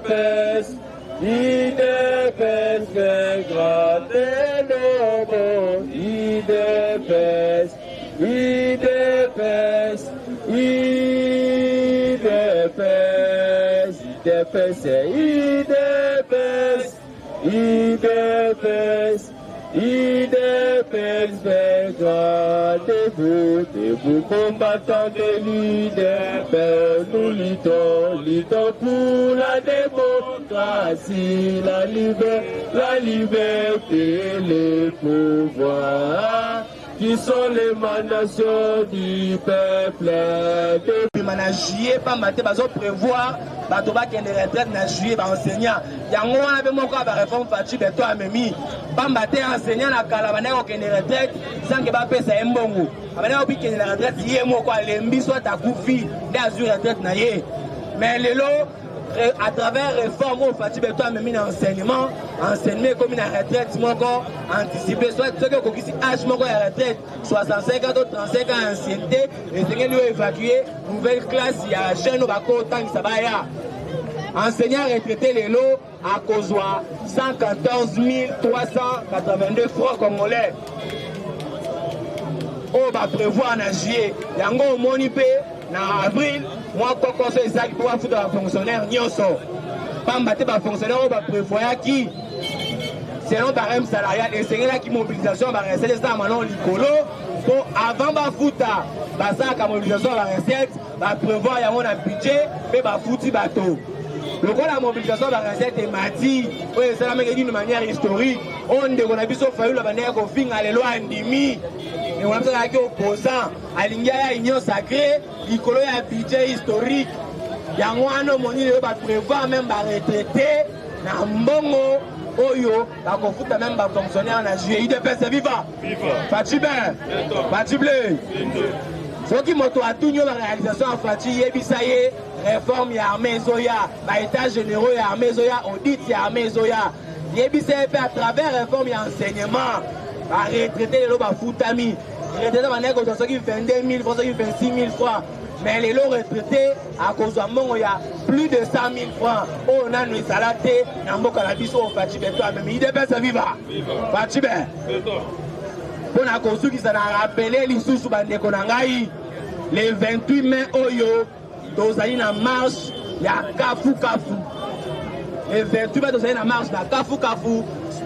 IDPS, IDPS fait gratter nos mots. IDPS, IDPS, IDPS, IDPS, c'est IDPS, IDPS, IDPS fait gratter vous combattants de l'IDPS, nous luttons pour la démocratie, la liberté, les pouvoirs, qui sont l'émanation du peuple. Na juillet, pas maté, bazo prévoir, batoba qui est retraite na juillet, ba enseignant. Yango wana be moko ba réforme Fatou Beto amemi. Pas maté enseignant na kalabana ko qui est retraite, sans que ba pesa embongo. Abana obi qui est retraite, yé moko alembi soit ta koufi, da azur retraite na yé. Mais lelo à travers réforme au Fatou Beto amemi na enseignement comme une retraite moko anticipé soit ce que kokisi âge moko ya retraite 65 ans 35 ans ancienneté et c'est lui évacuer nouvelle classe ya jeune bako tangisa baya enseignant retraité lelo à kozwa 114 382 francs congolais on va prévoir na juillet yango moni pe na avril moi quand c'est ça qui pourra foutre un fonctionnaire nyonso pamba te ba fonctionnaire on va prévoir qui selon barème salarial et c'est là qui mobilisation va rester ça maintenant likolo pour avant ba fouta ba ça ka mobilisation va recette va prévoir yango na budget pe ba fouti bateau le quoi la mobilisation va recette et mati oui c'est la même d'une manière historique on de qu'on a biso fayu la manière qu'on finit les lois endimi et on a besoin d'aller opposant à l'ingénieur union sacrée likolo ya budget historique yango ano moni le ba prévoir même ba retraité na mbongo oyo ba kofuta même ba fonctionnaire na juillet IDPS viva Fatou ben Fatou bleu soki moto atunyo ba réalisation en Fatou yebisa ye réforme ya armée zoya ba état généraux ya armée zoya audit ya armée zoya yebisa fait à travers réforme ya enseignement ba retraité le ba futami retraité ba nego soki 22 000 francs soki 26 000 francs mais les lots retraités à cause de mon il y a plus de 100 000 francs on a nous salaté na mboka la biso au Fatou Beto même IDPS viva Fatou Beto on a construit qui ça a rappelé l'issue bandeko na ngai le 28 mai oyo dozali na marche ya kafu le 28 mai dozali na marche na kafu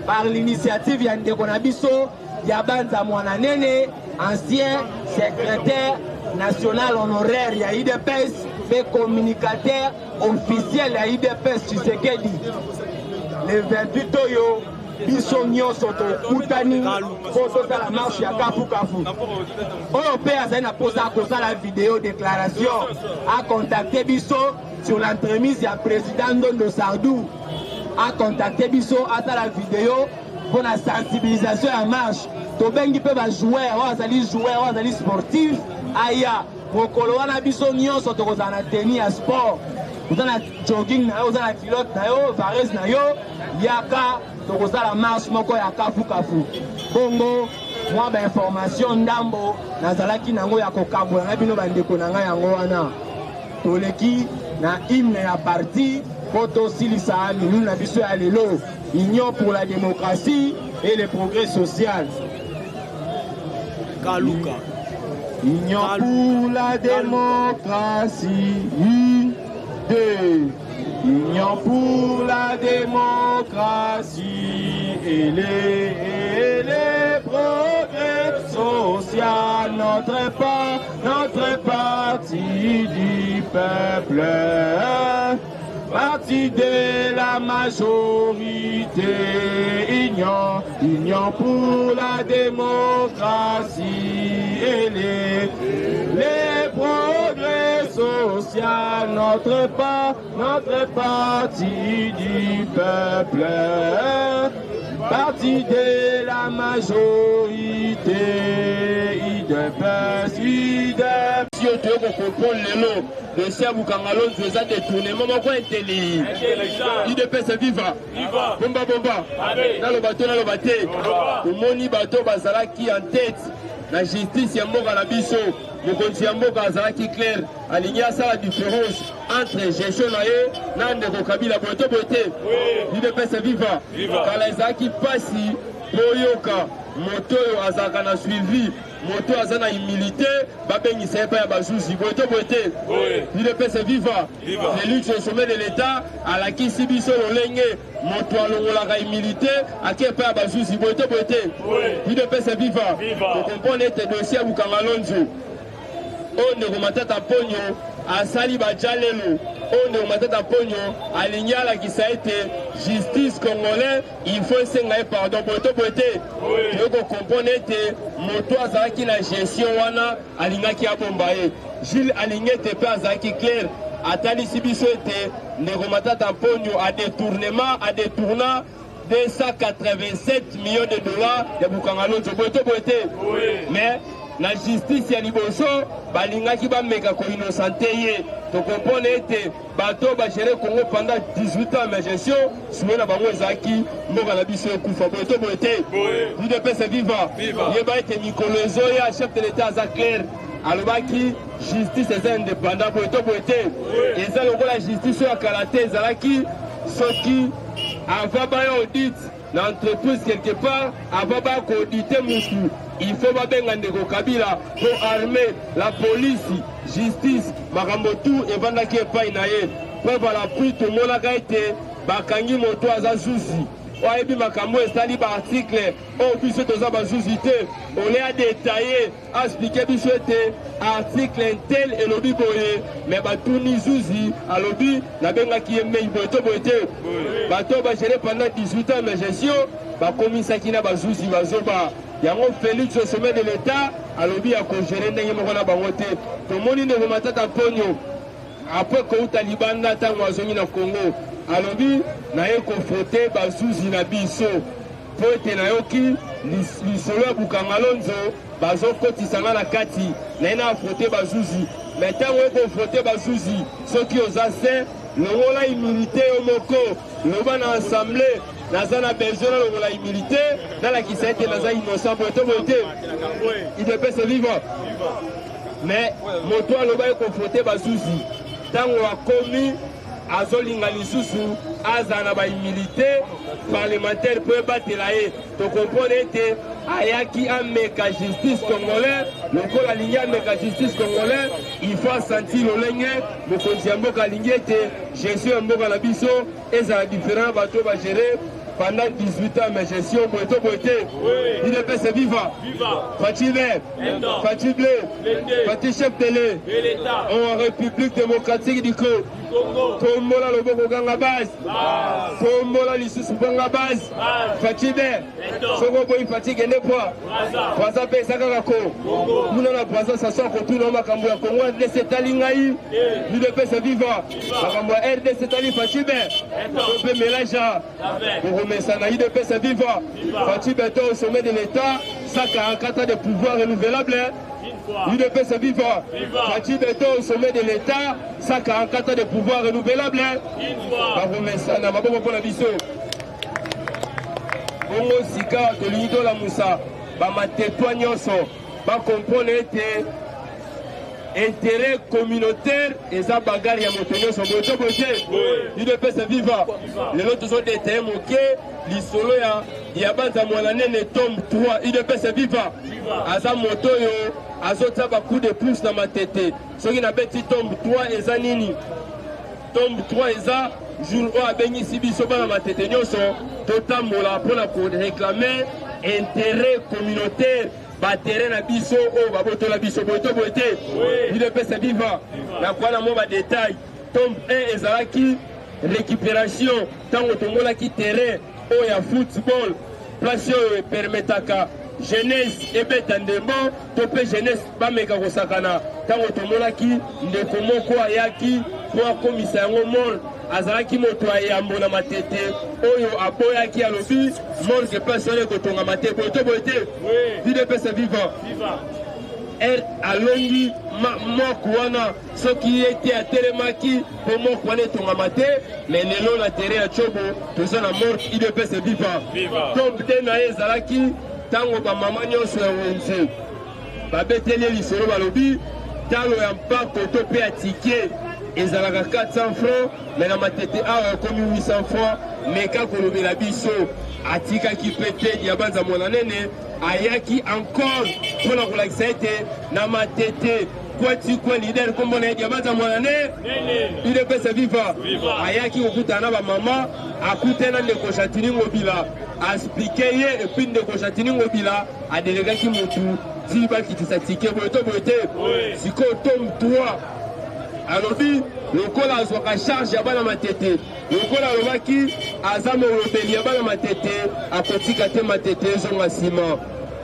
par l'initiative ya ndeko na biso ya banza mwana nene ancien secrétaire national honoraire ya IDPS et communicateur officiel ya IDPS Tshisekedi le 28 oyo biso nyonso tokutani po tosala marche ya kafu oyo mpe azali na posa akosala vidéo déclaration acontacte biso sur l'entremise ya président Ndondo Sardou acontacte biso asala vidéo pour la sensibilisation à marche tobengi mpe bajoueur oyo azali sportif aya mokolo wana biso nyonso tokozala na teni ya sport oza na jogging na yo oza na kilote na yo varese na yo yaka tokozala marche moko ya kafu bongo mwa bainformation ndambo nazalaki nango ya kokabola na bino bandeko na ngai yango wana toleki na hymne ya parti po tosilisa minunu na biso ya lelo union pour la démocratie et le progrès social Kaluka union pour la démocratie union pour la démocratie et les progrès social notre parti du peuple parti de la majorité union pour la démocratie et les progrès social notre parti du peuple parti de la majorité IDPS si on te comprendre lelo le chef Bukangalo nous a détourné maman quoi inteli IDPS viva bomba dans le bateau le moni bateau bazala qui en tête la justice ya mboka na biso mokonzi ya mboka azalaki clair alingi asala différence entre gestion na ye na ndeko Kabila boye to boye te UDPS viva kala ezalaki mpasi po oyoka moto oyo azalaka na suivi moto aza na humilité babengisa ye epai ya bazuzi boye to boye te UDPS viva Félix au sommet de l'état alakisi biso lolenge moto alongolaka humilité ake epai ya bazuzi boye to boye te UDPS viva tokompone ete dossier ya Bukanga Lonzo oyo ndeko Matata Ponyo asali bajalelo oyo ndeko Matata Ponyo alingi alakisa ete justice congolais il faut esenga ye pardon boye to boye te toyoko kompone ete moto azalaki na gestion wana alingaki abomba ye Gilles alingi ete mpe azalaki clair atalisi biso ete ndeko Matata Ponyo adetourna 287 millions de dollars ya Bukanga Lonzo boye to boye te mais la justice ya liboso balingaki bameka ko innocente ye to comprendre ete bato bagere Congo pendant 18 ans mais gestion suwe na bango ezaki mboka na biso ekufa boye to boye te UDPS viva yeba ete mikolo ezoya chef de l'état aza clair alobaki justice eza indépendant boye to boye te eza lokola justice oyo ya kala te ezalaki soki ava baya audit na entreprise quelque part ava baya koaudite mutu il faut babenga ndeko Kabila pour armer la police justice makambo tout evandaki epai na ye preuve à l'appui tomonaka ete bakangi moto aza zuzi oyebi makambo esali baarticle oyo biso toza bazuzi te ole adetaye aexplike biso ete article intel elobi boye me batuni zuzi alobi nabengaki ye mei boye to boye te bato bagere pendant 18 ans mais gestion bakomisaki na bazuzi bazoba yango Félix au sommet de l'état alobi ya kogere ndenge moko na bango te tomoni ndeko Matata Ponyo apres kouta libanda ntango azongi na Congo alobi naye kofrote bazuzi na biso po ete nayoki lisolo ya Bukanga Lonzo bazokotisanga na kati naye na afrote bazuzi me ntango ekofrote bazuzi soki oza se longola humilité yo moko loba na assemblée naza na besoin na longola humilité nalakisa ete naza innocent boye to boye te UDPS viva mais moto aloba ekofrote bazuzi ntango akomi azolinga lisusu aza na bahumilité parlementaire po ebatela ye tokompone ete ayaki ameka justice congolais lokola alingi ameka justice congolais il faut asentir lolenge mokonzi ya mboka alingi ete gestion ya mboka na biso ezala différent bato bagere pendant 18 ans mais gestion boye to boye te UDPS viva Fati vert Fati bleu Fati chef de l'État en République démocratique du Congo tombola loboko ganga base tombola lisusu ganga base Fati vert soko boyi Fati kende poa Braza pe sakaka ko muna na Braza saso ko tuna makambo ya Congo RDC tali ngai UDPS viva makambo ya RDC tali Fati vert to pe mélange Mesana UDPS viva Fati Beto au sommet de l'État 144 ans de pouvoir renouvelable UDPS viva Fati Beto au sommet de l'État 144 ans de pouvoir renouvelable Mesana maboko pour la biso Bongo sika tolingi to la musa bamatetwa nyonso bakomprone ete intérêt communautaire eza bagarre ya moto nyonso boye to boye te UDPS viva lelo tozodetaye moke lisolo ya banza mwana nene tome 3 UDPS viva aza moto oyo azotia bacoup de pouce na matete soki nabeti tome 3 eza nini tome 3 eza jour oyo abengisi biso bana matete nyonso totambola mpona koréclame intérêt communautaire batere na biso oyo babotola biso boye to boye te UDPS viva nakwana mo badetail tome 1 ezalaki récupération ntango tomolaki terrain oyo ya football place oyo epermetaka jeunesse ebeta ndembo to mpe jeunesse bameka kosakana ntango tomonaki ndeko moko ayaki po akomisa yango monde azalaki moto ayambo na matete oyo aboyaki alobi morgue personne ekotongama te boye to boye te UDPS viva alongi moko wana soki ete atelemaki po moko wana etongama te me lelo na terrain ya tiobo toza na morgue UDPS viva tombe te na ye ezalaki ntango bamama nyonso ya wenze babeteli lisolo balobi talo ya mpako to pe ya tike ezalaka 400 francs mais na matete awa komi 800 francs meka kolobela biso atikaki pete ya banza mwana nene ayaki encore mpona kolakisa ete na matete kwati kwa leader kombo na ya banza mwana ne ile pesa viva ayaki kokutana na bamama akutana ndeko Chatini Ngobila aspike ye epi ndeko Chatini Ngobila adelegaki motu ti bakitisa tike boye to boye te sikoyo tome 3 alobi lokola azwaka charge ya bana matete lokola alobaki aza molobeli ya bana matete akotika te matete ezonga nsima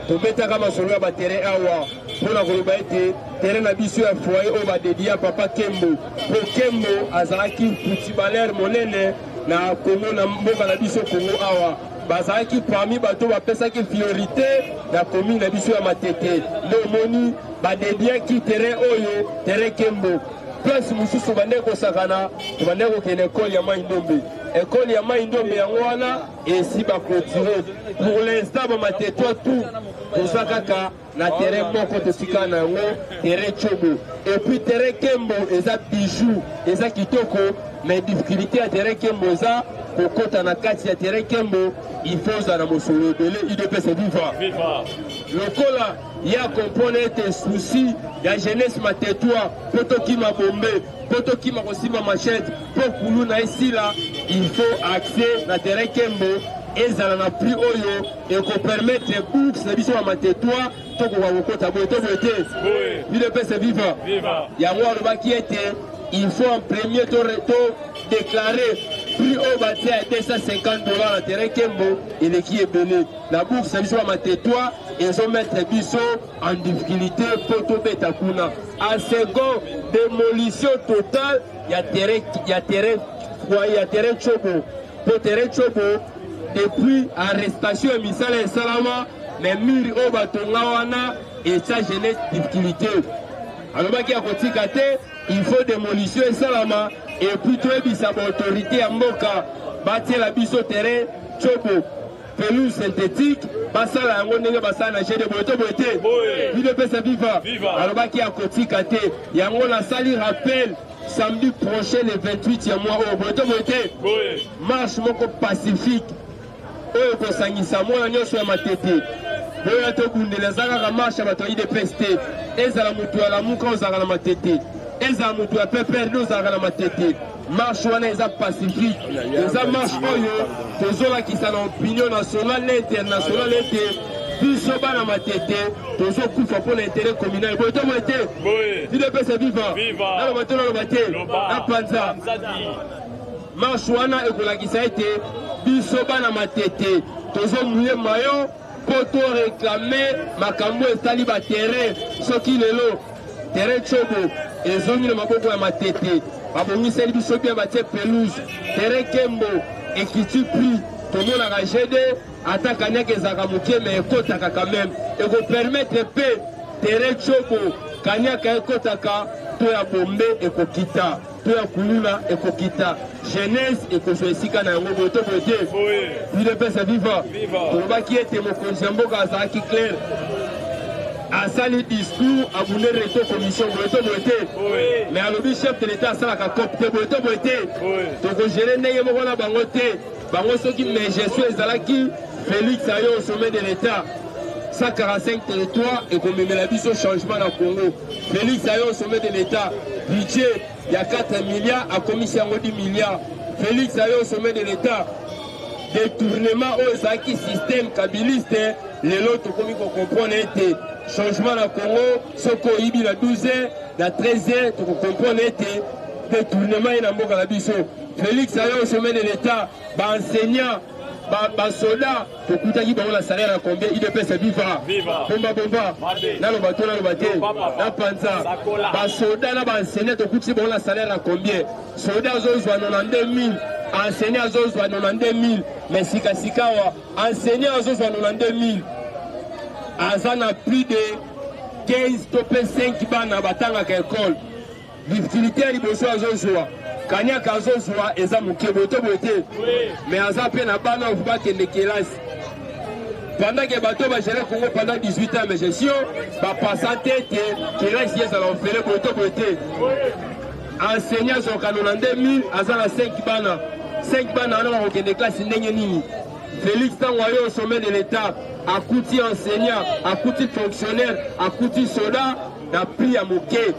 tobetaka masolo ya baterrain awa mpona koloba ete terrain na biso ya foyer oyo badedi ya papa Kembo mpo Kembo azalaki footballer monene na Kongo na mboka na biso Kongo awa bazalaki parmi bato bapesaki priorité na commune na biso ya matete nde omoni badediaki terrain oyo terrain Kembo place mosusu bande kosakana tobande kokende ekole ya Mai Ndombe ekole ya Mai Ndombe yango wana esi baclôture pour l'instant bamatetwa tout toza kaka na terrain moko tosika na yango terrain Tchobo et puis terrain Kembo eza bijou eza kitoko mais difficulté ya terrain Kembo eza kokota na kati ya terrain Kembo il faut ozala na mosolo ebele idps viva lokola ya kompone ete souci ya jeunesse matetwa mpo tokima bombe mpo tokima kosimba machete mpo kulu na esila il faut accès na terrain Kembo ezala na prix oyo ekopermettre bourse na biso ya matetwa tokoka kokota boye to boye te idps viva yango alobaki ete il faut en premier to déclarer prix au bâti à $250 na terrain Kembo eleki ebele la bourse na biso ya matetwa ezomettre biso en difficulté po tobeta kuna en second démolition totale ya terrain Tchobo po terrain Tchobo depuis arrestation ya misala esalama mais miri oyo batonga wana etia jeunesse difficulté alobaki ya kotika te il faut démolition esalama et puis toyebisa baautorité ya mboka batiela biso terrain Tchobo pelouse synthétique basala yango ndenge basala na jede boye to boye te idps viva alobaki ya kotika te yango nasali rappel samedi prochain le 28 ya mois oyo boye to boye te marche moko pacifique oyo kosangisa mwana nyonso ya matete oyo tobundela eza kaka marche ya bato ya idps te ezala motu ya lamuka ozalaka na matete ezala motu ya PPRD ozalaka na matete marche wana eza pacifique eza marche oyo tozolakisa na opinion nationale na internationale ete biso bana matete tozokufa mpo na intérêt communal boye to boye te idps viva naloba te naloba te na panza marche wana ekolakisa ete biso bana matete tozomuye mayo mpo toreklame makambo esali baterrain soki lelo terrain Tchobo ezongi na maboko ya matete babongiseli biso bien batie pelouse terrain Kembo ekiti prix tomonaka gd ata kaniaka ezalaka moke me ekotaka quand même ekopermettre mpe terrain Tchobo kaniaka ekotaka to ya bombe ekokita to ya kuluna ekokita jeunesse ekozwa esika na yango boye to boye te idps viva tolobaki ete mokonzi ya mboka azalaki clair asali discours abunde reto commission boye to boye te mais alobi chef de l'état asalaka cop te boye to boye te tokogere ndenge moko na bango te bango soki gestion ezalaki Félix ayo au sommet de l'état 145 territoires ekomemela biso changement na Congo Félix ayo au sommet de l'état budget il y a 4 milliards akomisi yango 10 milliards Félix ayo au sommet de l'état détournement oyo ezalaki système kabiliste lelo tokomi kocomprendre ete changement na Congo soko oyibi na 12h na 13h tokocomprendre ete détournement ye na mboka na biso Félix ayo au sommet de l'état baenseignant basoda tokutaki bango na salaire ya combien idps viva bomba naloba to naloba te na panza basoda na baenseignant tokutisi bango na salaire ya combien soda azozwa 92 000 enseignant azozwa 92 000 mais sikasika wa enseignant azozwa 92 000 aza na plus de 15 to pe 5 bana batangaka ekole difficulté ya liboso azozwa kaniaka azozwa eza moke boye to boye te mais aza mpe na bana oyo bakende kelasi pendant que bateau va gérer Congo pendant 18 ans mais gestion va passer en tête qui reste hier ça va faire boto boté enseignant sur 92 000 à 5 bana on a des classes nini Félix Tangoyo au sommet de l'État a coûté enseignant a coûté fonctionnaire a coûté soldat n'a pris à moquer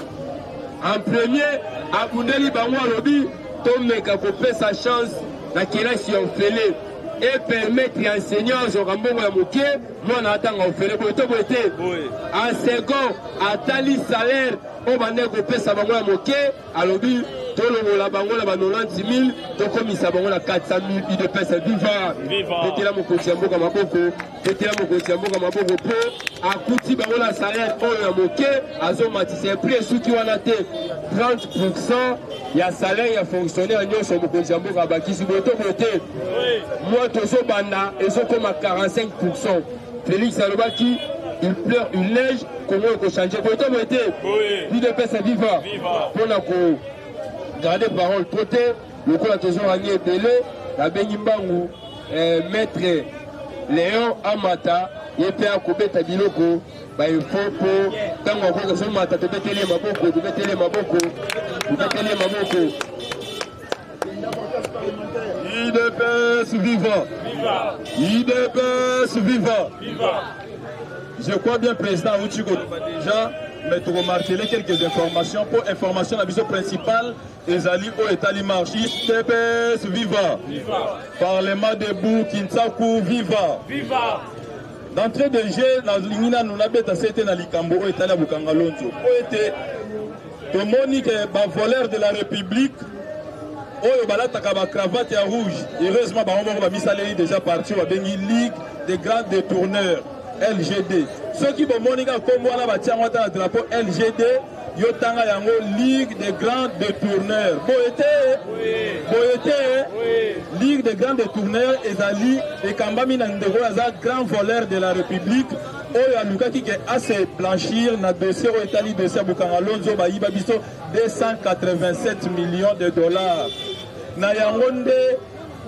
en premier à Bundeli Bango Lobby Tom Mekakopé sa chance na kila si on fait et permettre aux enseignants au Rambongo ya moke moi on attend on fait boto boté en second à tali salaire on va négocier ça bango ya moke à lobby tolo la bango la 90 000 to komisa bango la 400 000 il de pèse viva c'était là mon coach mboka maboko c'était là mon coach mboka maboko po akuti bango la salaire on ya moke azo matise prix souki wana te 30% ya salaire ya fonctionnaire nyonso mon coach mboka bakisi boto boté moi tozo banda ezo comme à 45%. Félix Alobaki il pleure une neige comment on peut changer boto boté il de pèse viva pour la ko garder parole côté le coup la toujours gagné belé la Benimbangu maître Léon Amata il peut akobeta biloko ba il faut pour tango ko so mata to betele maboko IDPS vivant IDPS vivant je crois bien président Ouchigo déjà mais tu remarquer quelques informations pour information la vision principale des alliés au état marxiste TPS viva Parlement debout Kinsaku viva d'entrée de jeu na lingina nous na beta c'était na likambo au état la Bukanga Lonzo était Monique ba voleur de la République oyo balataka ba cravate ya rouge heureusement ba on va misaleri déjà parti wa bengi ligue des grands détourneurs LGD. Ceux qui vont moniker comme moi là, le drapeau LGD, yotanga yango Ligue des grands détourneurs. Boyete, Ligue des grands détourneurs, ezali et Kambami Nandego, grand voleur de la République. Oyo aluka qui est assez blanchir na dossier au Italie dossier Bukanga Lonzo ba yiba biso 287 millions de dollars. Na yangonde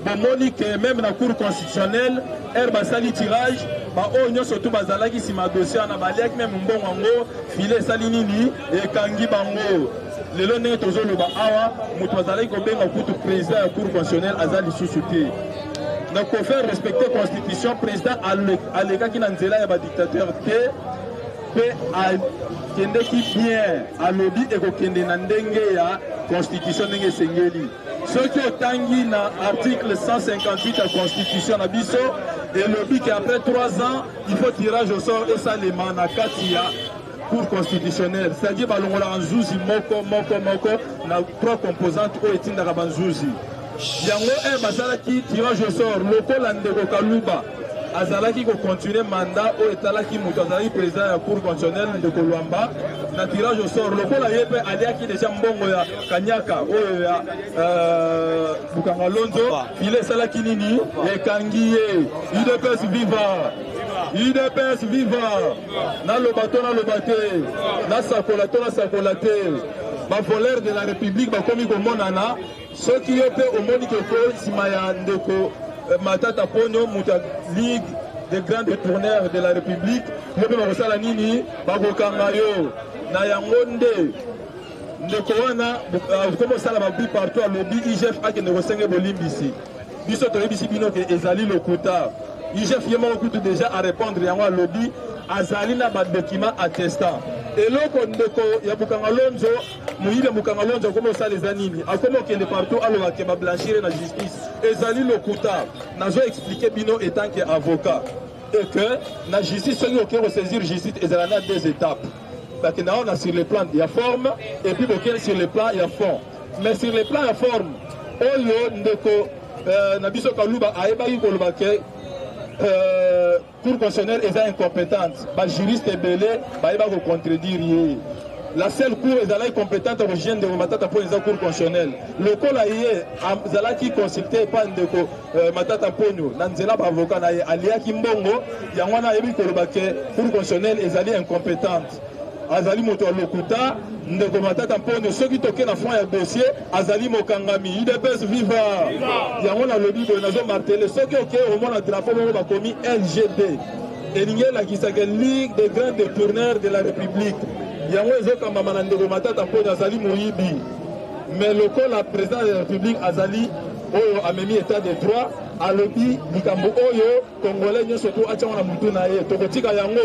Monique même dans la cour constitutionnelle, herbe sali tirage, ba onyo surtout bazalaki si ma dossier na baliak même mbongo filet salinini et kangi bango. Le lone tozo le ba awa mutu bazalaki ko benga kutu président de la cour constitutionnelle azali sous-souté. Donc pour faire respecter la constitution, président alega ki na nzela ya ba dictateur te pe a kende ki bien a lobby et ko kende na ndenge ya constitution ndenge sengeli. Ceux qui ont tangué dans l'article 158 de la Constitution, et le but qu'après 3 ans, il faut tirage au sort et ça les manakatia Cour constitutionnelle. C'est-à-dire que l'on a un zouzi moko, na 3 composantes au étine d'Araban zouzi. Yango un bazalaki tirage au sort, loko landeko kaluba. Azalaki ko continuer mandat au etalaki mutu azalaki président de la Cour constitutionnelle de Kolwamba. Na tirage au sort lokola yepe aliaki déjà mbongo ya kanyaka oyo ya Bukanga Lonzo ile sala kinini ekangiye IDPS viva na lobato na sakolate ba voleur de la République ba komi ko monana ceux qui yepe omoni ke ko sima ya ndeko Matata Ponyo muta Ligue des grands détourneurs de la République yepe ba kosala nini ba kokanga yo na yangonde ndeko wana comme ça la bi partout à lobby IGF a que negocier bolimbisi biso to bisi bino ke ezali lokuta IGF yema okutu déjà à répondre yango à lobby azali na ba document attestant et loko ndeko ya Bukanga Lonzo muyibe Bukanga Lonzo comme ça les animi akomo kende partout alors ke ba blanchir na justice ezali lokuta nazo expliquer bino étant que avocat et que la justice ceux qui ont saisir justice ezali na 2 étapes. Parce que on a sur le plan il y a forme et puis sur le plan il y a fond. Mais sur le plan il y a forme. Oyo ndeko nabiso kaluba aebaki koloba ke cour constitutionnelle est incompétente. Ba juriste belé ba eba ko contredire. La seule cour est incompétente au gène de Matata pour les cours constitutionnels. Le col aïe zala qui consulté pas ndeko Matata Ponyo nanzela ba avocat na alia kimbongo yangwana yebi koloba ke cour constitutionnelle est incompétente. azali moto ya lokuta ndeko matata mpone soki toke na fond ya dossier azali mokangami UDPS viva yango nalobi boye nazo martele soki oke omona drapeau moko bakomi LGD elingi elakisaka Ligue des grands détourneurs de la République yango ezokambama na ndeko matata mpone azali moyibi mais lokola président de la République azali oyo amemi état de droit alobi likambo oyo congolais nyonso to atiango na mutu na ye tokotika yango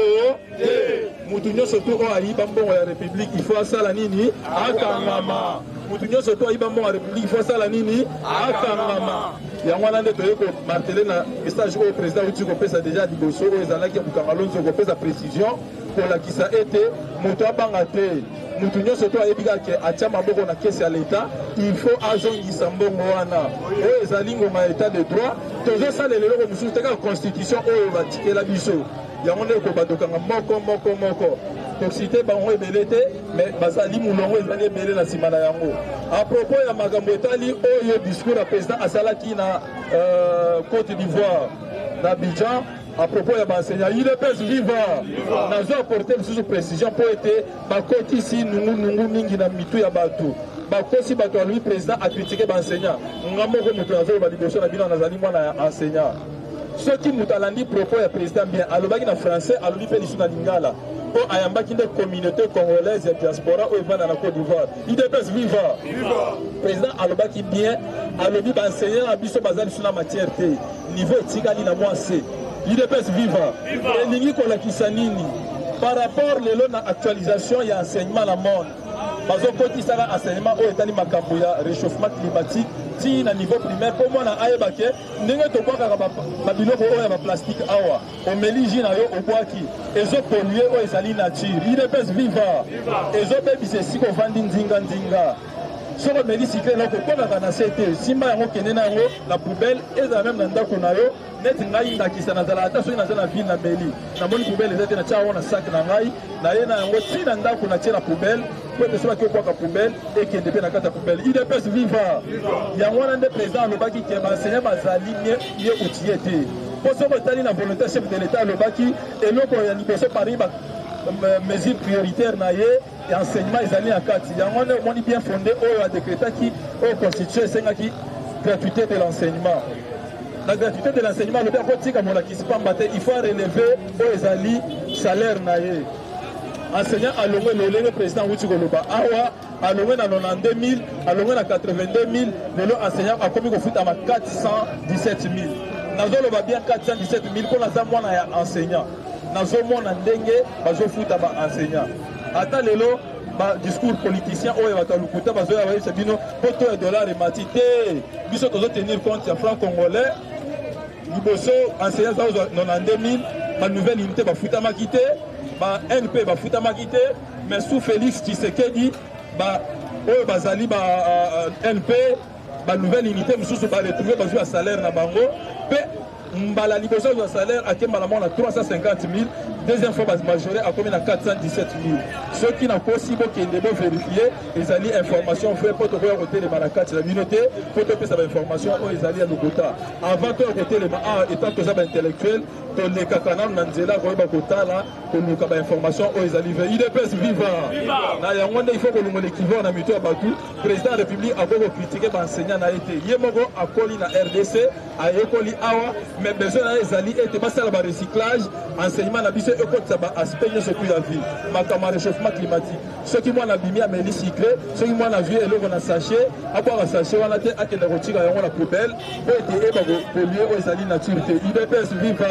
mutu nyonso to oyo ayiba mbongo ya république il faut asala nini akangama mutu nyonso to ayiba mbongo ya république il faut asala nini akangama yango wana nde toye komartele na message oyo président uti kopesa déjà liboso oyo ezalaki ya bukanga lonzo kopesa précision kolakisa ete moto abanga te mutu nyonso to ayebi kaka atia maboko na kesi ya leta il faut azongisa mbongo wana oyo ezali ngonga ya état de droit tozosalela eloko mosusu te kaka constitution oyo batikela biso yango nde kobadokanga moko toxité bango ebele te mais bazali mulongo ezali ebele na nsima na yango à propos ya makambo etali oyo discours ya président asalaki na Côte d'Ivoire na Abidjan à propos ya baenseignant UDPS viva nazo apporter lisusu précision mpo ete bakotisi nungu mingi na mitu ya bato bakosi bato alobi président akritike baenseignant nga moko moto nazoloba liboso na bino nazali mwana ya enseignant soki moto alandi propos ya président bien alobaki na français alobi mpe lisu na lingala po ayambaki nde communauté congolaise ya diaspora oyo evanda na Côte d'Ivoire UDPS viva président alobaki bien alobi baenseignant na biso baza lisu na matière te niveau etikali na mwase UDPS viva elingi kolakisa nini par rapport lelo na actualisation ya enseignement na monde bazokotisaka enseignement oyo etali makambo ya réchauffement climatique ti na niveau primaire mpo mwana ayebake ndenge tobwakaka babiloko oyo ya baplastique awa omeli ji na yo obwaki ezopolue oyo ezali nature UDPS viva ezobebisa esika ovandi ndinga soko omeli sikle na okokokaka na se te simba yango kende na yango na poubelle ezala meme na ndako na yo neti ngai ndakisa nazala ata soki naza na ville na meli namoni poubelle eza te natia yango na sac na ngai naye na yango ti na ndako natie na poubelle po ete soki okwaka poubelle ekende mpe na kati ya poubelle UDPS viva yango wana nde président alobaki ke baenseignant bazali ye outillé te mpo soki otali na volonté chef de l'état alobaki eloko ya liboso parmi mesure prioritaire na ye enseignement ezali na kati yango nde omoni bien fondé oyo adécrétaki oyo constitution esengaki gratuité de l'enseignement. La gratuité de l'enseignement, le bien kotika molakisi pamba te il faut relever oyo ezali salaire na ye. Enseignant alongwe lolenge président wuti koloba awa alongwe na 92 000 alongwe na 82 000 lelo enseignant akomi kofuta ma 417 000 nazoloba bien 417 000 mpona aza mwana ya enseignant nazomona ndenge bazofuta ba enseignant ata lelo ba discours politicien oyo bato alukuta bazoya bayebisa bino poto ya dollar emati te biso tozotenir compte ya franc congolais liboso enseignant za 92 000 ba nouvelle unité bafutamaki te ba NP bafutamaki te mais sous Félix Tshisekedi ba oyo bazali ba NP ba nouvelle unité mosusu baretrouve bazwi ya salaire na bango pe mbala liboso ya salaire akembala mona 350 000 deuxième fois majoré a commis à 417 000 ceux qui n'ont pas possible qu'ils devons vérifier ils allaient information fait pour te voir côté les malakati la communauté pour te passer information où ils allaient à Lugota avant que côté les étant que ça intellectuel que les kakana nanzela ko ba kota là que nous ka information où ils allaient UDPS viva na yango il faut que nous l'équivalent na mito abatu président de la République a beaucoup critiqué ba enseignant na été yemoko akoli na RDC ayekoli awa mais besoin ils allaient être pas ça le recyclage enseignement na biso ekotisa ba aspect nyonso ya vie makambo ya réchauffement climatique soki mwana bimi ameli cycle soki mwana vie eloko na sachet abwaka sachet wana te akenda kotika yango na poubelle po ete eba polluer oyo ezali nature te UDPS viva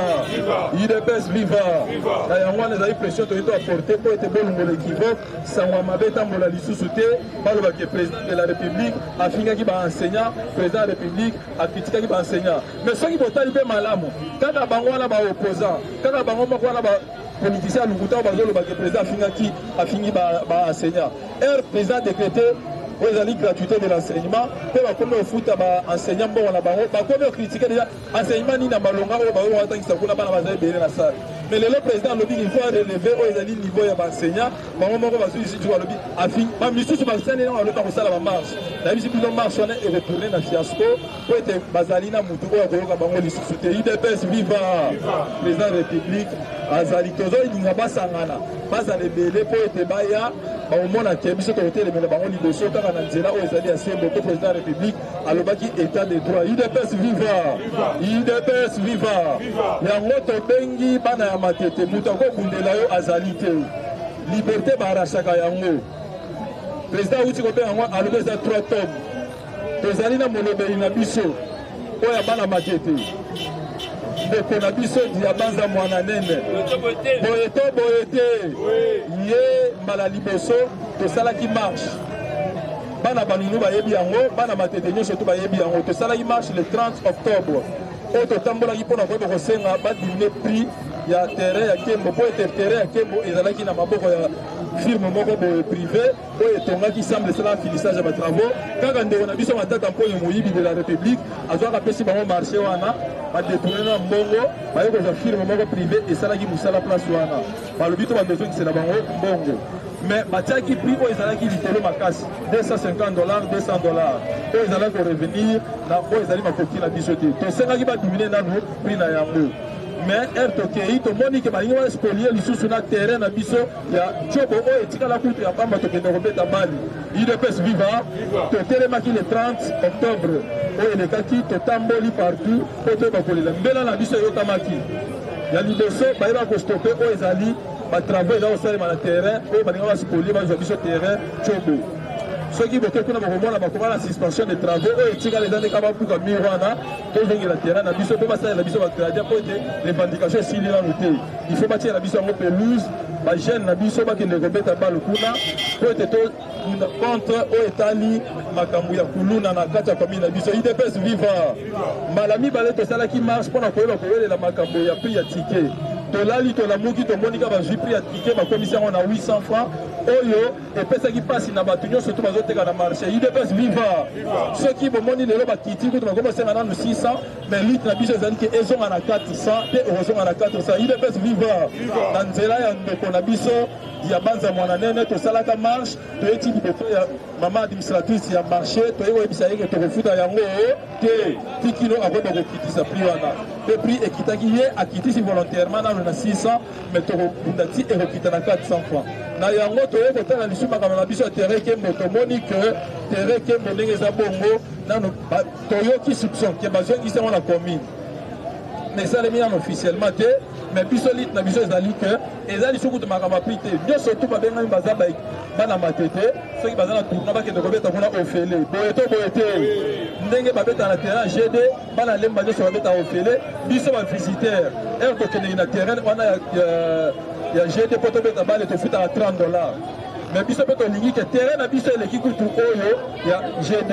UDPS viva na yango wana ezali pression toyeto apporte po ete bolongo l'équivoque sango mabe etambola lisusu te balobaki président de la république afingaki baenseignant président de la république akritikaki baenseignant mais soki botali mpe malamu kaka bango wana baopposant kaka bango moko wana politicien lukuta bazoloba ke président afingi ba enseignant président décrété oyo ezali gratuité de l'enseignement mpe bakomi ofuta baenseignant mbongo na bango bakomi ocritique déjà enseignement nini na balonga oyo baotangisa kuna bana bazali ebele na sale mais lelo président alobi il faut relever oyo ezali niveau ya baenseignant bango moko bazwi isi tu alobi bamisusu basali nango alobi bakosala bamarche nayebisi bino marche wana eretourne na fiasco po ete bazali na mutu oyo akoyoka bango lisusu te UDPS viva président de république azali tozolinga basangana bazala ebele mpo ete baya baomonake biso tokotelemela bango liboso kaka na nzela oyo ezali ya sembo to président ya république alobaki état de droit UDPS viva UDPS viva yango tobengi bana ya matete moto akobundela yo azali te liberté barachaka yango président auti kobenga yango alobi eza 3 tomes tozali na molobeli na biso oyo ya bana matete ndeko na biso diabanza mwana nene boye te ye mbala liboso tosalaki marche bana banunu bayebi yango bana matete nyonso to bayebi yango tosalaki marche le 30 octobre oyo totambolaki mpona koyeba kosenga badimine prix ya terrain ya Kembo po ete terrain ya Kembo ezalaki na maboko ya firme moko boye privé oyo etongaki semble esala finissage ya batravaux kaka ndeko na biso matata mpoyo moyibi de la république azwaka apesi bango marché wana badetourne na mbongo baye kozwa firme moko privé esalaki mosala place wana balobi to bandozongisela bango mbongo mais batiaki prix oyo ezalaki litelo makasi $250 $200 oyo ezalaki korevenir na oyo ezali makoki na biso te tosengaki badimine nano prix na yango mais ere tokei tomoni ke balingi baespolie lisusu na terrain na biso ya tiobo oyo etikala kutu ya pamba tokende kobeta bali UDPS viva totelemaki le 30 octobre oyo elekaki totamboli partout po toyeba kolela mbela na biso eyokamaki ya liboso bayeba kostope oyo ezali batravaux eza kosalema na terrain oyo balingi baspolie bazwa biso terrain tiobo soki boke kuna bakomona bakoma na suspension de travaux oyo etikala eza ndeka babuka mur wana tozongela terrain na biso mpe basalela biso bagradia mpo ete revendication esili nanu te il faut batiela biso yango pelouse bagene na biso bakende kobeta balo kuna mpo ete tokunda contre oyo etali makambo ya kuluna na kati ya commune na biso UDPS viva mbala mibale tosalaki marche mpona koyeba kowelela makambo ya prix ya tike tolali tolamuki tomonika bazwi prix ya tike bakomisi yango na 800 francs oyo epesaki mpasi na bato nyonso to bazoteka na marché UDPS viva soki bomoni lelo bakiti kutu bakomosenga nanu 600 mais litre na biso ezali ke ezonga na 400 te ekozonga na 400 UDPS viva na nzela ya ndeko na biso ya banza mwana nene tosalaka marche toyeti liboso ya mama administratrice ya marché toyei koyebisa yeke tokofuta yango te tikino akoyeba kokitisa prix wana pe prix ekitaki ye akitisi volontairement nano na 600 mais tokobunda ti ekokita na 400 francs na yango toyei kotala lisusu makambo na biso ya terrain Kembo tomoni ke terrain Kembo ndenge eza bongo nano toyoki soupçon ke bazongisi yango na commune mais esalemi nano officiellement te mais biso litre na biso ezali ke eza lisusu kutu makambo apri te nyonso tu babengami baza bana matete soki baza na tourna bakende kobeta kuna ofele boye te ndenge babeta na terrain GD bana lemba nyonso babeta ofele biso bavisiteur ere tokendeki na terrain wana ya GD mpo tobeta bale tofutaka $30 mais biso mpe tolingi ke terrain na biso eleki kutu oyo ya GD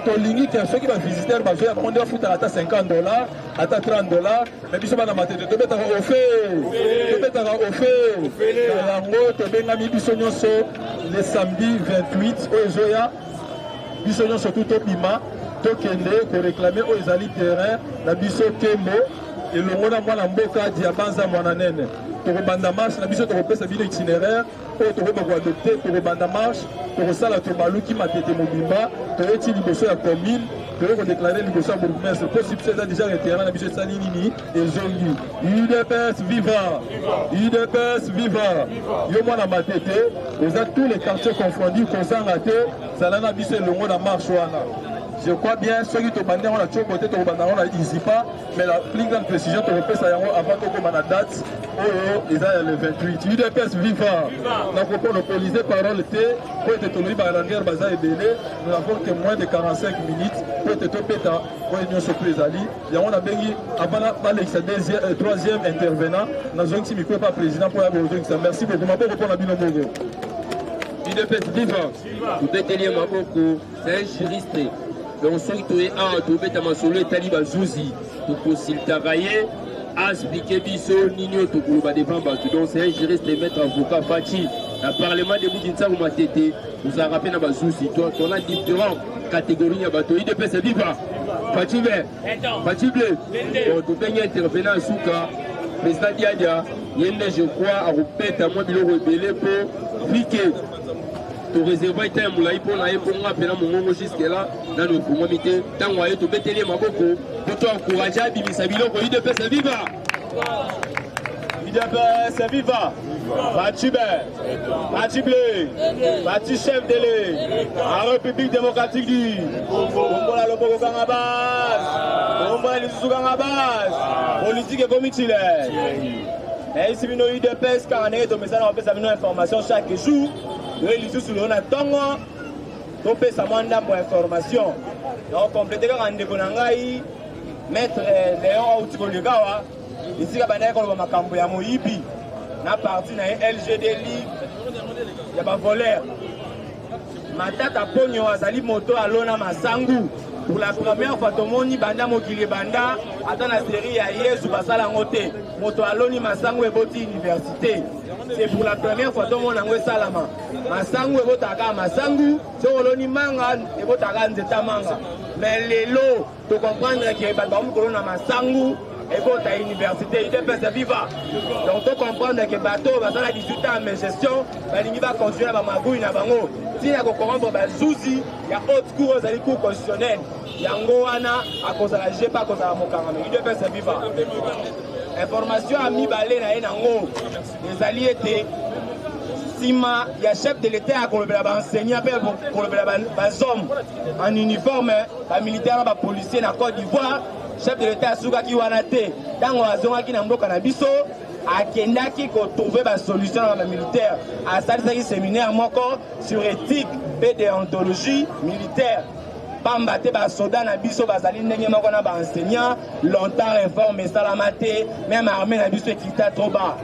tolingi ke soki bavisiteur bazoya bango nde bafutaka ata $50 ata $30 mais biso bana matete tobetaka ofe na yango tobengami biso nyonso le samedi 28 oyo ezoya biso nyonso tu tobima tokende koreklame oyo ezali terrain na biso Kembo elongo na mwana mboka diabanza mwana nene tokobanda marche na biso tokopesa bino itinéraire oyo tokoba koadopte tokobanda marche tokosala tobaluki matete mobimba toyeti liboso ya commune toyei kodeklare liboso ya bourgmestre mpo succès eza déjà terrain na biso esali nini ezongi UDPS viva yo mwana matete oza tous les quartiers confondus kozanga te zala na biso elongo na marche wana je crois bien soki tobandi yango na tiobo te tokobanda yango na izipa mais la plus grande précision tokopesa yango avant tokoma na date oyo eza ya le 28 UDPS viva nakomonopolize parole te po ete tolobi baranguere baza ebele nous avons que moins de 45 minutes po ete tobeta oyo nyonso tu ezali yango nabengi avant balekisa troisième intervenant nazongisi mikro epa président mpo ya bozongisa merci beaucoup maboko mpona bino moko UDPS viva tobetelie maboko c'est un juriste donc soki toye awa tobeta masolo etali bazuzi tokosiltaka ye expliquer biso nini oyo tokoloba devant bato donc c'est un juriste et maître avocat Fachi na parlement de Boutinsa Matete ozalaka mpe na bazuzi tona différent catégorie ya bato UDPS viva Fachi vert Fachi bleu bon tobengi intervenant ya suka président Diadia ye nde je crois akopeta mwa biloko ebele mpo vike to réserva ita ya molai mpo na ye mpo nga mpena mongongo jusque là nano efungwami te ntango aye tobeteli ye maboko mpo to encourage abimisa biloko UDPS viva IDPS viva. Parti Ben, Parti Blé, Parti Chef de l'É, la République démocratique du Congo, la Lobo Gangabas, Congo les Sougangabas, politique et comité. Et ici, nous avons IDPS car on est dans mes années, on a information chaque jour. Nous avons sur le Tongo, on peut s'amender pour information. Donc, compléter quand on est Maître Léon Aoutikoligawa, ici, il y a un makambo ya Moyibi. Na parti na LGD Ligue, il y a un voleur. Matata Pogno azali moto alona masangu. Pour la première fois, tout le monde banda mokili banda. Attends la série ya Yesu basala ngote. Moto aloni masangu et boti université. C'est pour la première fois tout le monde a salama. Masangu et botaka masangu. C'est oloni manga et botaka nzeta manga. Mais les lots, tu comprendre que batamu kolona masangu. Et pour ta université, il est viva. Donc, tu comprends que le bateau va dans la 18 ans, mais gestion, il va continuer à magouiller à Bango. Si il y a un comprendre, il y a autre cours aux cours constitutionnels. Il y a un goana à cause de la GEPA, à cause de la Mokarame. Il est viva. Information à mi-balé, les alliés étaient. Sima, il y a chef de l'État qui a enseigné pour les hommes en uniforme, les militaires, les policiers dans la Côte d'Ivoire. Chef de l'État Souga qui wanate dans la zone qui n'a pas cannabis a kendaki ko trouver la solution dans la militaire à ça qui séminaire moko sur éthique et déontologie militaire pambate ba soda na biso bazali ndenge moko na ba enseignant longtemps réforme salamate même armée na biso ekita trop bas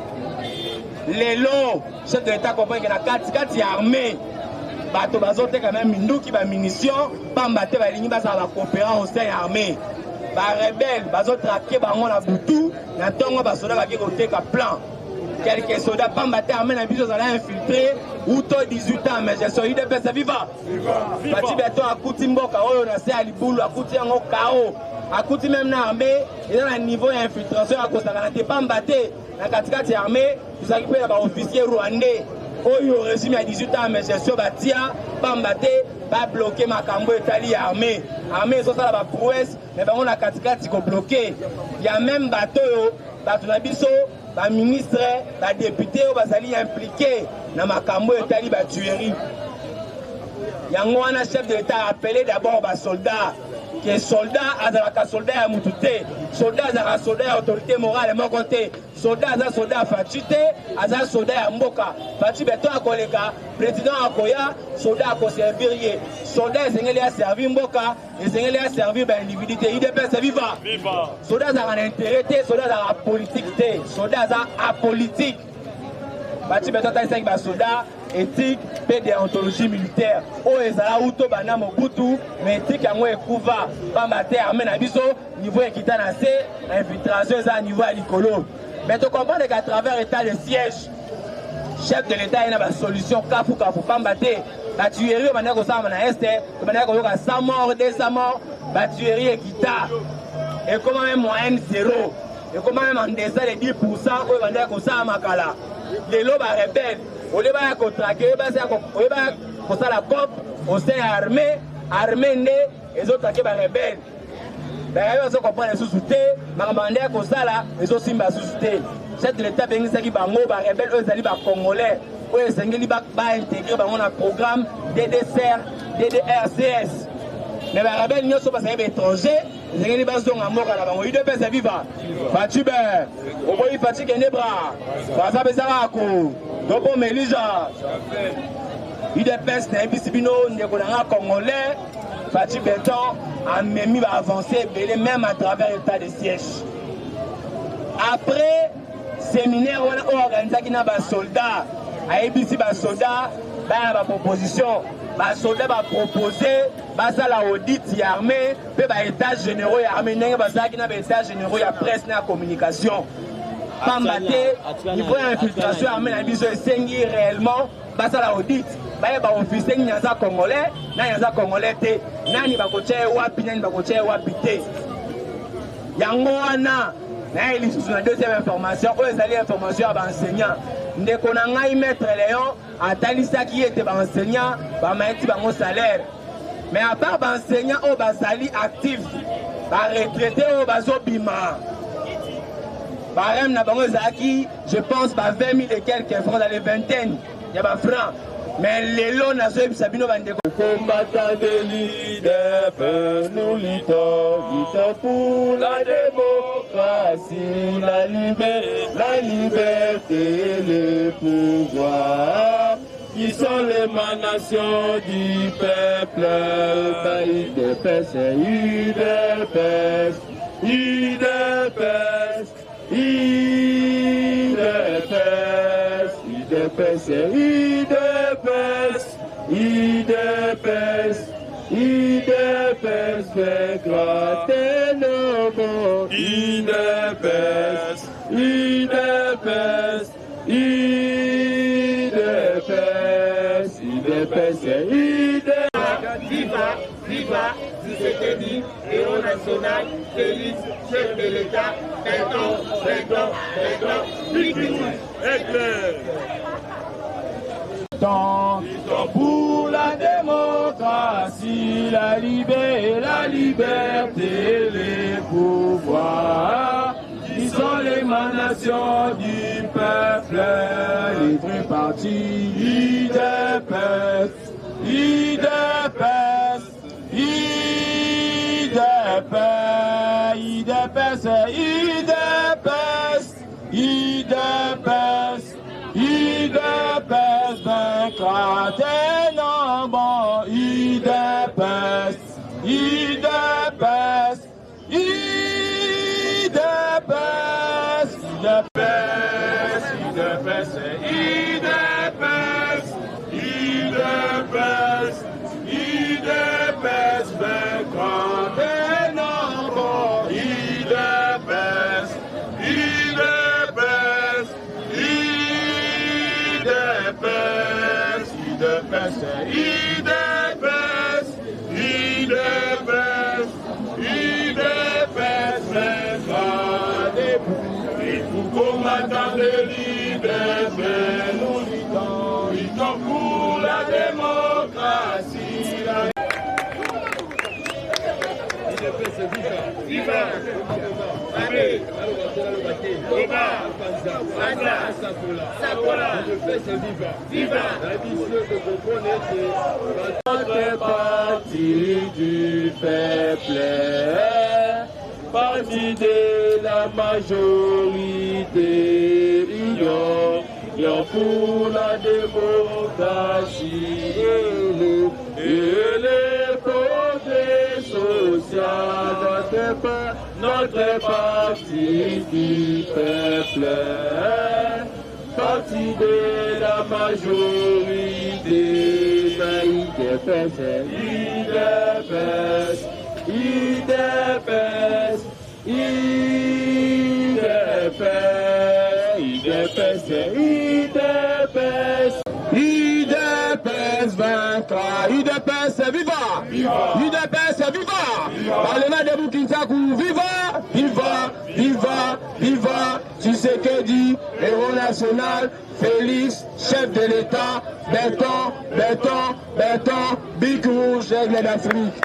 lelo chef de l'État comprend que na kati armée bato bazote quand même minduki ba munitions pambate ba lingi bazala ba coopérant au sein armée. Les rebelles, ils ont traqué la boutou, ils ont traqué le plan. Quelques soldats, pas battus, ils ont infiltré, ou 18 ans, mais je suis IDPS viva. Bati beto akuti mboka, on a fait à Liboulou, akuti en Okao, akuti même dans l'armée, et dans le niveau d'infiltration, à cause de la pas battu, dans la catégorie armée, ils ont occupé les officiers rwandais. Au régime à 18 ans, mais je suis Batia, pas battu, pas bloqué ma cambo Italie armée. Armée, ils sont là, la prouesse, mais on a 4 qui sont bloqués. Il y a même bateau, bateau, les ministres, les députés, ils sont impliqués dans ma cambo Italie, la tuerie. Il y a un chef de l'État appelé d'abord les soldats. Que soldats, les soldats à Moutouté, soldats à soldats à autorité morale, mon côté, soldats à soldats à Fatite, à soldats à Mboka, Fatite Beto à Kolega, président à Koya, soldats à servir, soldats à servir Mboka, et à servir l'individualité, IDPS viva. Soldats à intérêt, soldats à politique, soldats à apolitique. Fatite Beto à soldats. Éthique et déontologie militaire. Oh, ezala uto bana mobutu, mais éthique yango ekuva. Pambate armée na biso, niveau équita na C, infiltration à niveau à l'icolo. Mais tu comprends qu'à travers l'état de siège, chef de l'État, il y a une solution kafu pambate. La tuerie, on a dit que ça na est, on a dit que 100 morts, 200 morts, la tuerie équita. Et comment même moyenne zéro. Et comment même en dessous de 10%, on a dit que ça à Makala. Les lobes rebelles. On va contraquer, on va la COP, on s'est armé, les autres traqués par les rebelles. Les comprennent les sous-soutés, les autres simba sous-soutés. Chef de l'État, les rebelles, eux, les Congolais, eux, ils intégrer dans un programme DDCR, DDRCS. Mais les rebelles, ils sont pas étrangers, ils sont en mort à la IDPS viva. Fatube, au bout de fatigue et bras, ça va faire donc, Melija, IDPS n'a pas été congolais, Fatih Béton a même avancé, même à travers l'état de siège. Après, séminaire, on a organisé des soldats, à ABC, des soldats, la proposition, les soldats vont proposer, la audit armée, puis les états généraux armés, les états généraux de presse et de communication. Pambate, niveau d'infiltration armée na biso esengi réellement basa la audit baye ba officier nyaza congolais na nyaza congolais te nani bakoche wapi nani bakoche wapi te yango wana na elisusu na deuxième information oyo ezali information ya baenseignant ndeko na ngai maître Léon atalisaki ete baenseignant bamaiti bango salaire mais à part baenseignant oyo bazali actif baretraité oyo bazobima barème na bango ezalaki je pense 20 000 et quelques francs dans les vingtaines ya bafranc. Mais lelo nazoyebisa bino bandeko combattant des leaders, nous luttons pour la démocratie, la liberté et le pouvoir, qui sont l'émanation du peuple. UDPS, UDPS, UDPS, UDPS, UDPS, UDPS, vaincra tes noms. UDPS, UDPS, UDPS, UDPS, UDPS. Viva, viva, Tshisekedi, héros national, Félix, chef de l'État, Béton, Luttons pour la démocratie, la liberté et les pouvoirs, qui sont l'émanation du peuple. Les tripartis, UDPS, UDPS, UDPS, UDPS, UDPS, UDPS, vaincra tes nombres. UDPS, UDPS, UDPS, UDPS, UDPS, UDPS, UDPS, vaincra tes nombres. UDPS, UDPS, UDPS, UDPS, UDPS, UDPS, UDPS, vaincra des combattants de liberté, nous luttons pour la démocratie. Viva, allez, Oba, Sakola, viva, notre parti du peuple, parti de la majorité, union pour la démocratie et les progrès sociaux, notre parti du peuple, parti de la majorité, UDPS, UDPS, UDPS, UDPS, UDPS, UDPS, vaincra, UDPS, viva! UDPS, viva! Parlement de Bukinsaku, viva! Viva! Viva! Viva! Tshisekedi, héros national, Félix, chef de l'État, Béton, Bic Rouge, aigle d'Afrique.